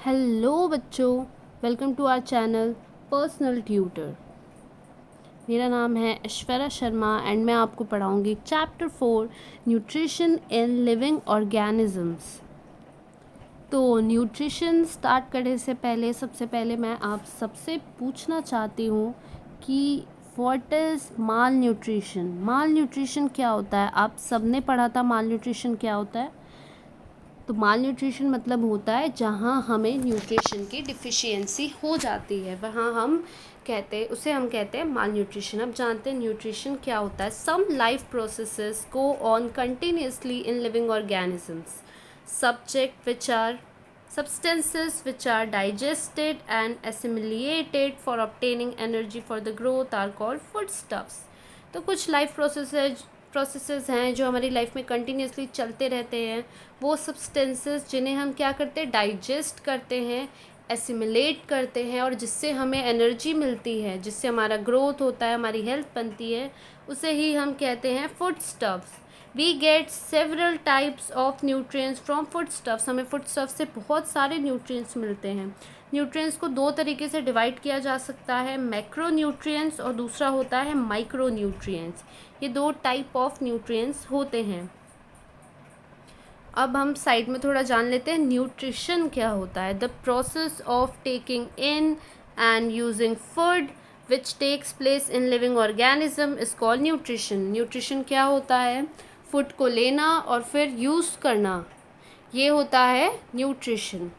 Hello बच्चों, welcome to our channel personal tutor. मेरा नाम है ऐश्वर्या शर्मा एंड मैं आपको पढ़ाऊंगी chapter 4 nutrition in living organisms. तो न्यूट्रिशन स्टार्ट करने से पहले सबसे पहले मैं आप सबसे पूछना चाहती हूँ कि what is mall nutrition. Mall nutrition क्या होता है? आप सबने पढ़ा था माल न्यूट्रिशन क्या होता है। तो माल न्यूट्रिशन मतलब होता है जहाँ हमें न्यूट्रिशन की डिफिशियंसी हो जाती है, वहाँ हम कहते हैं माल न्यूट्रिशन। अब जानते हैं न्यूट्रिशन क्या होता है। Some life processes go on continuously in living organisms subject which are substances which are digested and assimilated for obtaining energy for the growth are called foodstuffs। तो कुछ लाइफ प्रोसेसेस हैं जो हमारी लाइफ में continuously चलते रहते हैं। वो सब्सटेंसेस जिन्हें हम क्या करते हैं, डाइजेस्ट करते हैं, एसिमिलेट करते हैं और जिससे हमें एनर्जी मिलती है, जिससे हमारा ग्रोथ होता है, हमारी हेल्थ बनती है, उसे ही हम कहते हैं food stuffs. We get several types of nutrients from food stuffs. हमें फूड स्टफ से बहुत सारे न्यूट्रिएंट्स मिलते हैं। न्यूट्रिएंट्स को दो तरीके से डिवाइड किया जा सकता है, मैक्रो न्यूट्रिएंट्स और दूसरा होता है माइक्रो न्यूट्रिएंट्स। ये दो टाइप ऑफ न्यूट्रिएंट्स होते हैं। अब हम साइड में थोड़ा जान लेते हैं न्यूट्रिशन क्या होता है। The process of taking in and using food which takes place in living organism is called nutrition. Nutrition क्या होता है? फूड को लेना और फिर यूज़ करना, ये होता है न्यूट्रिशन।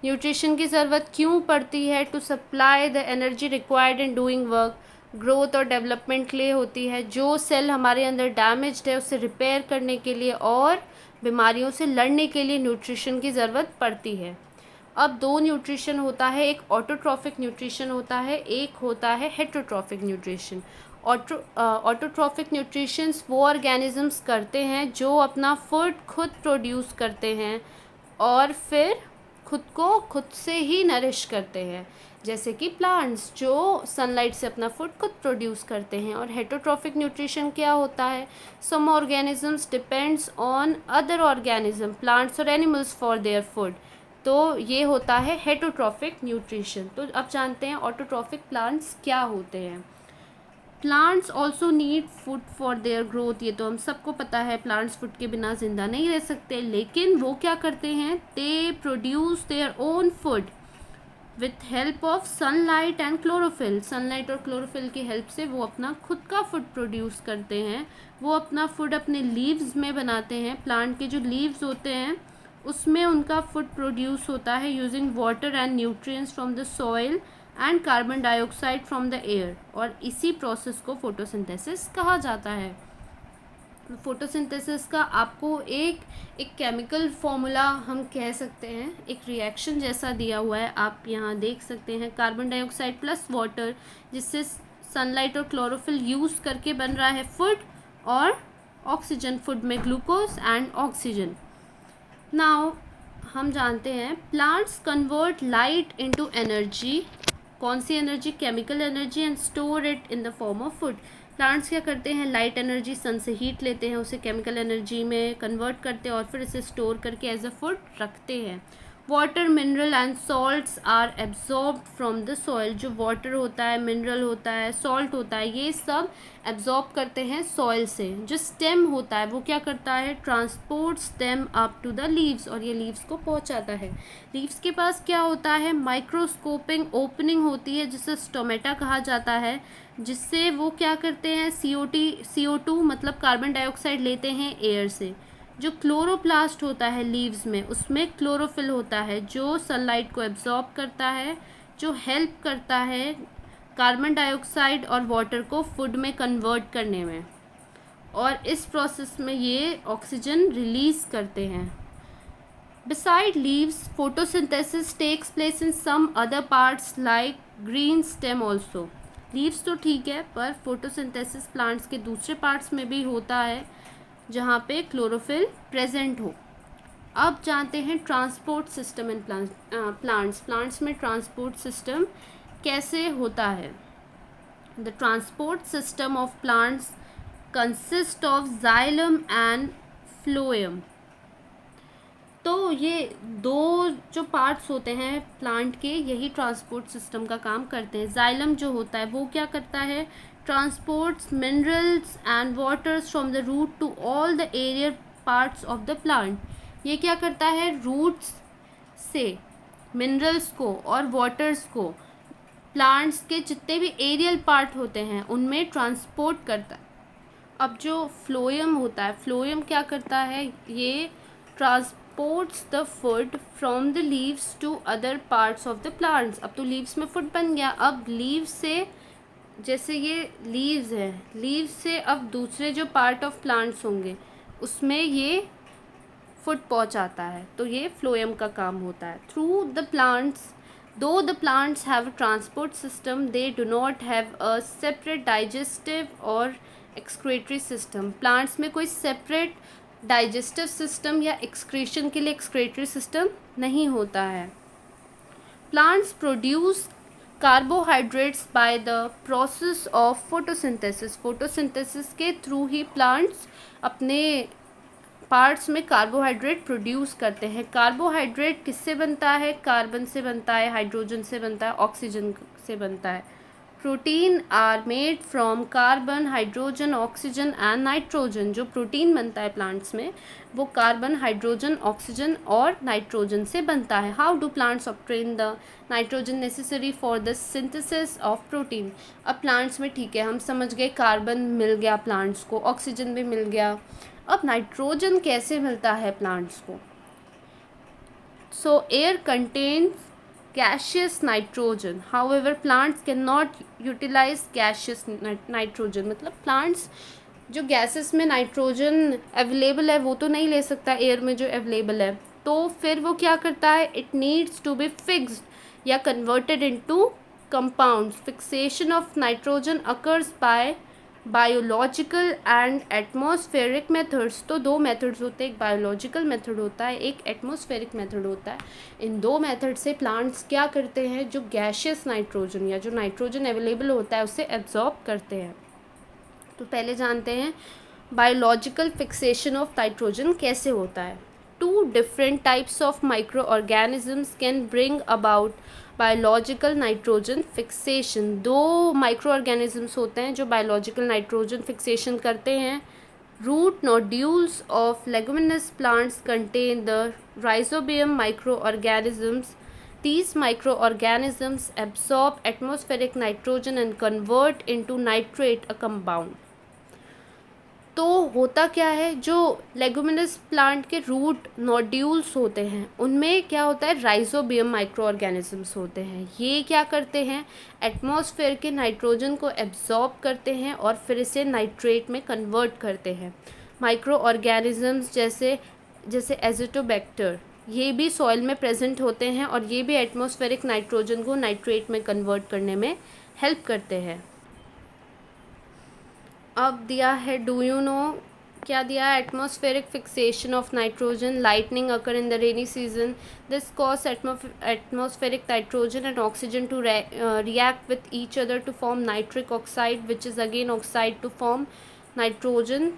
न्यूट्रिशन की ज़रूरत क्यों पड़ती है? To supply the energy required in doing work. Growth और डेवलपमेंट के लिए होती है। जो सेल हमारे अंदर डैमेज्ड है उसे रिपेयर करने के लिए और बीमारियों से लड़ने के लिए न्यूट्रिशन की ज़रूरत पड़ती है। अब दो न्यूट्रिशन होता है, एक ऑटोट्रॉफिक न्यूट्रिशन होता है, एक होता है हेटरोट्रॉफिक न्यूट्रिशन। ऑटोट्रॉफिक न्यूट्रिशंस वो ऑर्गेनिजम्स करते हैं जो अपना फूड खुद प्रोड्यूस करते हैं और फिर खुद को खुद से ही नरिश करते हैं, जैसे कि प्लांट्स जो सनलाइट से अपना फूड खुद प्रोड्यूस करते हैं। और हेटरोट्रॉफिक न्यूट्रिशन क्या होता है? Some organisms depends on other organism, plants और एनिमल्स फॉर देयर फूड। तो ये होता है हेटरोट्रॉफिक न्यूट्रिशन। तो अब जानते हैं ऑटोट्रॉफिक प्लांट्स क्या होते हैं। Plants also need food for their growth. ये तो हम सबको पता है, प्लांट्स फूड के बिना ज़िंदा नहीं रह सकते। लेकिन वो क्या करते हैं? They produce their own food with help of sunlight and chlorophyll. Sunlight और क्लोरोफिल की हेल्प से वो अपना खुद का फूड प्रोड्यूस करते हैं। वो अपना फूड अपने लीव्स में बनाते हैं। प्लांट के जो लीव्स होते हैं उसमें उनका फूड प्रोड्यूस होता है using water and nutrients from the soil and carbon dioxide from the air. और इसी प्रोसेस को फोटोसिंथेसिस कहा जाता है। फोटोसिंथेसिस का आपको एक केमिकल फॉर्मूला हम कह सकते हैं, एक रिएक्शन जैसा दिया हुआ है, आप यहाँ देख सकते हैं। कार्बन डाइऑक्साइड प्लस वाटर, जिससे सनलाइट और क्लोरोफिल यूज़ करके बन रहा है फूड, और ऑक्सीजन, फूड में ग्लूकोज एंड ऑक्सीजन। नाउ हम जानते हैं plants convert light into energy. कौन सी energy? Chemical energy, and store it in the form of food. Plants क्या करते हैं? लाइट एनर्जी सन से हीट लेते हैं, उसे केमिकल एनर्जी में कन्वर्ट करते हैं और फिर इसे स्टोर करके एज अ फूड रखते हैं। Water, mineral and salts are absorbed from the soil. जो वाटर होता है, मिनरल होता है, सॉल्ट होता है, ये सब एब्जॉर्ब करते हैं सॉइल से। जो स्टेम होता है वो क्या करता है? Transports them up to the leaves, और ये लीव्स को पहुंचाता है। लीव्स के पास क्या होता है? माइक्रोस्कोपिंग ओपनिंग होती है जिसे स्टोमेटा कहा जाता है, जिससे वो क्या करते हैं? CO2 मतलब कार्बन डाइऑक्साइड लेते हैं एयर से। जो क्लोरोप्लास्ट होता है लीव्स में, उसमें क्लोरोफिल होता है जो सनलाइट को एब्जॉर्ब करता है, जो हेल्प करता है कार्बन डाइऑक्साइड और वाटर को फूड में कन्वर्ट करने में, और इस प्रोसेस में ये ऑक्सीजन रिलीज़ करते हैं। Beside leaves, photosynthesis takes place in some other parts like green stem also। Leaves तो ठीक है, पर फोटोसिंथेसिस प्लांट्स के दूसरे पार्ट्स में भी होता है जहाँ पे क्लोरोफिल प्रेजेंट हो। अब जानते हैं ट्रांसपोर्ट सिस्टम इन प्लांट्स में ट्रांसपोर्ट सिस्टम कैसे होता है। The transport system of plants consist of xylem and phloem. तो ये दो जो पार्ट्स होते हैं प्लांट के, यही ट्रांसपोर्ट सिस्टम का काम करते हैं। जाइलम जो होता है वो क्या करता है, transports minerals and waters from the root to all the aerial parts of the plant. ये क्या करता है, रूट्स से मिनरल्स को और वाटर्स को प्लांट्स के जितने भी एरियल पार्ट होते हैं उनमें ट्रांसपोर्ट करता है। अब जो फ्लोएम होता है, फ्लोएम क्या करता है, ये transports the food from the leaves to other parts of the plants. अब तो लीव्स में फूड बन गया, अब लीव्स से, जैसे ये लीव्स है, लीव्स से अब दूसरे जो पार्ट ऑफ प्लांट्स होंगे उसमें ये फूड पहुंचाता है। तो ये फ्लोएम का काम होता है। Through the plants, though the plants have a transport system, they do not have a separate digestive or excretory system। plants में कोई separate digestive system या excretion के लिए excretory system नहीं होता है। plants produce carbohydrates by the process of photosynthesis। photosynthesis के through ही plants अपने पार्ट्स में कार्बोहाइड्रेट प्रोड्यूस करते हैं। कार्बोहाइड्रेट किससे बनता है, कार्बन से बनता है, हाइड्रोजन से बनता है, ऑक्सीजन से बनता है। Protein are made from carbon, hydrogen, oxygen and nitrogen. जो प्रोटीन बनता है प्लांट्स में वो कार्बन, हाइड्रोजन, ऑक्सीजन और नाइट्रोजन से बनता है। How do plants obtain the nitrogen necessary for the synthesis of protein. अब प्लांट्स में ठीक है, हम समझ गए कार्बन मिल गया प्लांट्स को, ऑक्सीजन भी मिल गया, अब नाइट्रोजन कैसे मिलता है प्लांट्स को। सो air contains gaseous nitrogen, however plants cannot utilize gaseous nitrogen। मतलब प्लांट्स जो गैसेस में नाइट्रोजन अवेलेबल है वो तो नहीं ले सकता एयर में जो अवेलेबल है, तो फिर वो क्या करता है, it needs to be fixed या converted into compounds. Fixation of nitrogen occurs by biological and atmospheric methods. तो दो मेथड्स होते हैं, एक बायोलॉजिकल मेथड होता है, एक एटमॉस्फेरिक मेथड होता है। इन दो मेथड से प्लांट्स क्या करते हैं, जो गैशियस नाइट्रोजन या जो नाइट्रोजन अवेलेबल होता है उसे एब्जॉर्ब करते हैं। तो पहले जानते हैं बायोलॉजिकल फिक्सेशन ऑफ नाइट्रोजन कैसे होता है। Two different types of microorganisms can bring about biological nitrogen fixation. दो माइक्रो ऑर्गेनिजम्स होते हैं जो बायोलॉजिकल नाइट्रोजन फिक्सेशन करते हैं। Root nodules of leguminous plants contain the rhizobium microorganisms. These microorganisms absorb atmospheric nitrogen and convert into nitrate a compound। तो होता क्या है, जो लेगुमिनस प्लांट के रूट नोड्यूल्स होते हैं उनमें क्या होता है, राइजोबियम माइक्रो ऑर्गेनिजम्स होते हैं। ये क्या करते हैं, एटमॉस्फेयर के नाइट्रोजन को एब्जॉर्ब करते हैं और फिर इसे नाइट्रेट में कन्वर्ट करते हैं। माइक्रो ऑर्गेनिजम्स जैसे एजिटोबैक्टर, ये भी सॉइल में प्रेजेंट होते हैं और ये भी एटमॉस्फेरिक नाइट्रोजन को नाइट्रेट में कन्वर्ट करने में हेल्प करते हैं। अब दिया है, डू यू नो, क्या दिया है, atmospheric fixation of nitrogen. Lightning occur in the rainy season, this cause atmospheric nitrogen and oxygen to react with each other to form nitric oxide, which is again oxide to form nitrogen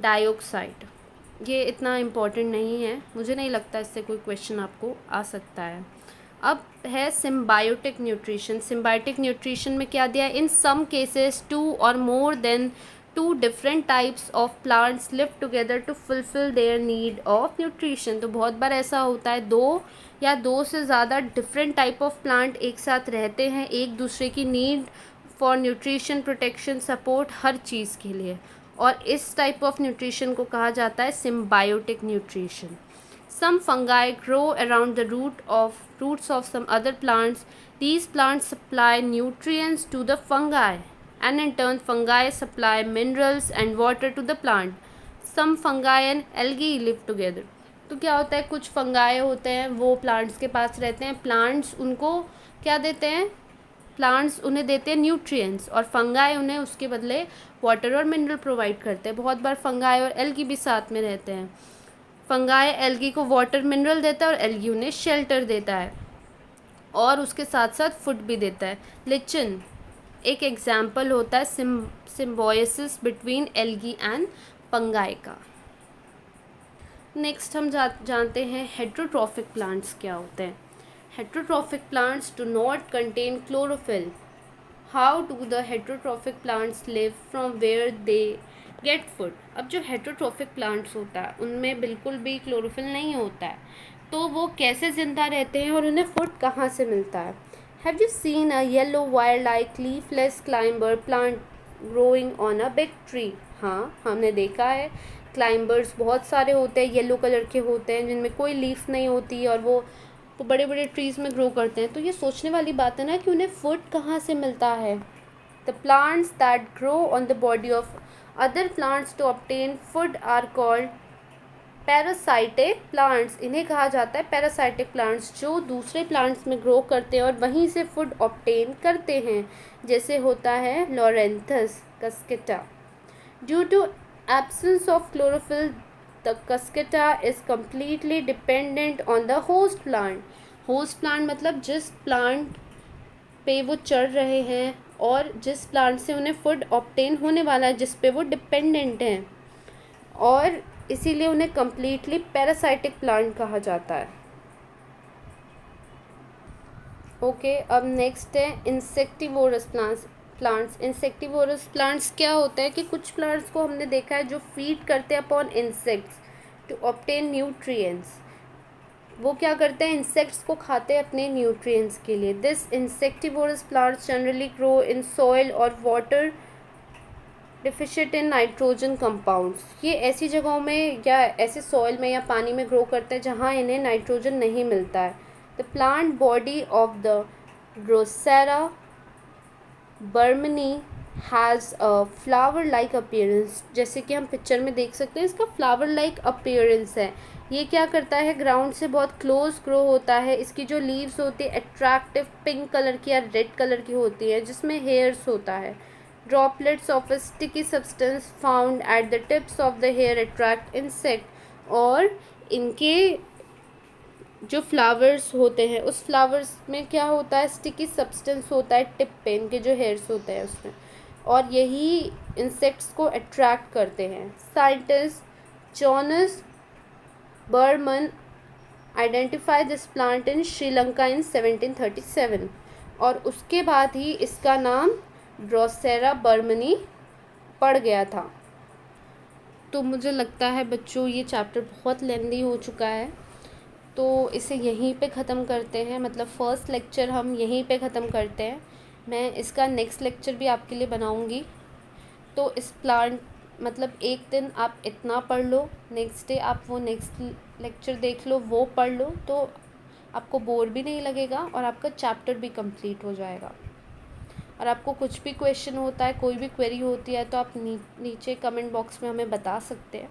dioxide। ये इतना important नहीं है, मुझे नहीं लगता इससे कोई question आपको आ सकता है। अब है सिम्बायोटिक न्यूट्रिशन। सिम्बायोटिक न्यूट्रिशन में क्या दिया है, इन सम केसेस टू और more than two different types of plants live together to fulfil their need of nutrition. तो बहुत बार ऐसा होता है, दो या दो से ज़्यादा डिफरेंट टाइप ऑफ प्लांट एक साथ रहते हैं एक दूसरे की need for nutrition, protection, support, हर चीज़ के लिए, और इस टाइप ऑफ न्यूट्रिशन को कहा जाता है symbiotic nutrition. Some fungi grow around the roots of some other plants. These plants supply nutrients to the fungi and in turn fungi supply minerals and water to the plant. Some fungi and algae live together। तो क्या होता है, कुछ fungi होते हैं वो plants के पास रहते हैं, प्लांट्स उनको क्या देते हैं, प्लांट्स उन्हें देते हैं न्यूट्रिएंट्स और फंगाई उन्हें उसके बदले वाटर और मिनरल प्रोवाइड करते हैं। बहुत बार फंगाई और एल्गी भी साथ में रहते हैं। फंगाई एल्गी को वाटर मिनरल देता है और एल्गी उन्हें शेल्टर देता है और उसके साथ साथ फूड भी देता है। लिचिन एक एग्जाम्पल होता है symbiosis between algae and fungi का। नेक्स्ट हम जानते हैं हेट्रोट्रॉफिक प्लांट्स क्या होते हैं। Heterotrophic plants do not contain chlorophyll. How do the heterotrophic plants live from where they get food. अब जो हेट्रोट्रॉफिक प्लांट्स होता है उनमें बिल्कुल भी क्लोरोफिल नहीं होता है, तो वो कैसे ज़िंदा रहते हैं और उन्हें फूड कहाँ से मिलता है। Have you seen a yellow wire like leafless climber plant growing on a big tree. हाँ, हमने देखा है क्लाइंबर्स बहुत सारे होते हैं, येलो कलर के होते हैं जिनमें कोई लीफ नहीं होती और वो बड़े बड़े ट्रीज़ में ग्रो करते हैं। तो ये सोचने वाली बात है ना कि उन्हें फूड कहाँ से मिलता है। The plants that grow on the body of other plants to obtain food are called parasitic plants. इन्हें कहा जाता है पैरासाइटिक प्लांट्स, जो दूसरे प्लांट्स में ग्रो करते हैं और वहीं से फूड ऑब्टेन करते हैं, जैसे होता है loranthus cuscuta. Due to absence of chlorophyll the cuscuta is completely dependent on the host plant. Host plant मतलब जिस प्लांट पे वो चढ़ रहे हैं और जिस प्लांट से उन्हें फूड ऑब्टेन होने वाला है, जिस पे वो डिपेंडेंट हैं, और इसीलिए उन्हें कम्प्लीटली पैरासाइटिक प्लांट कहा जाता है। ओके, अब नेक्स्ट है इंसेक्टिवोरस प्लांट्स। इंसेक्टिवोरस प्लांट्स क्या होता है कि कुछ प्लांट्स को हमने देखा है जो फीड करते हैं upon insects to obtain nutrients. वो क्या करते हैं, इंसेक्ट्स को खाते हैं अपने न्यूट्रिएंट्स के लिए। This insectivorous plants generally grow in soil और water deficient in nitrogen compounds. ये ऐसी जगहों में या ऐसे सॉइल में या पानी में ग्रो करते हैं जहाँ इन्हें नाइट्रोजन नहीं मिलता है। The plant body of the Drosera burmannii has a flower like appearance. जैसे कि हम पिक्चर में देख सकते हैं, इसका फ्लावर लाइक अपीयरेंस है। ये क्या करता है, ग्राउंड से बहुत क्लोज ग्रो होता है। इसकी जो लीव्स होती है अट्रैक्टिव पिंक कलर की या रेड कलर की होती है, जिसमें हेयर्स होता है। Droplets of a sticky substance found at the tips of the hair attract insect. और इनके जो फ्लावर्स होते हैं उस फ्लावर्स में क्या होता है, स्टिकी सब्सटेंस होता है टिप पे, इनके जो हेयर्स होते हैं उसमें, और यही इंसेक्ट्स को अट्रैक्ट करते हैं। Scientist Jonas Burman identify this plant in Sri Lanka in 1737, और उसके बाद ही इसका नाम ड्रोसेरा बर्मनी पड़ गया था। तो मुझे लगता है बच्चों ये चैप्टर बहुत लेंदी हो चुका है, तो इसे यहीं पे ख़त्म करते हैं। मतलब फ़र्स्ट लेक्चर हम यहीं पे ख़त्म करते हैं। मैं इसका नेक्स्ट लेक्चर भी आपके लिए बनाऊंगी। तो इस प्लांट मतलब एक दिन आप इतना पढ़ लो, नेक्स्ट डे आप वो नेक्स्ट लेक्चर देख लो, वो पढ़ लो, तो आपको बोर भी नहीं लगेगा और आपका चैप्टर भी कंप्लीट हो जाएगा। और आपको कुछ भी क्वेश्चन होता है, कोई भी क्वेरी होती है, तो आप नीचे कमेंट बॉक्स में हमें बता सकते हैं।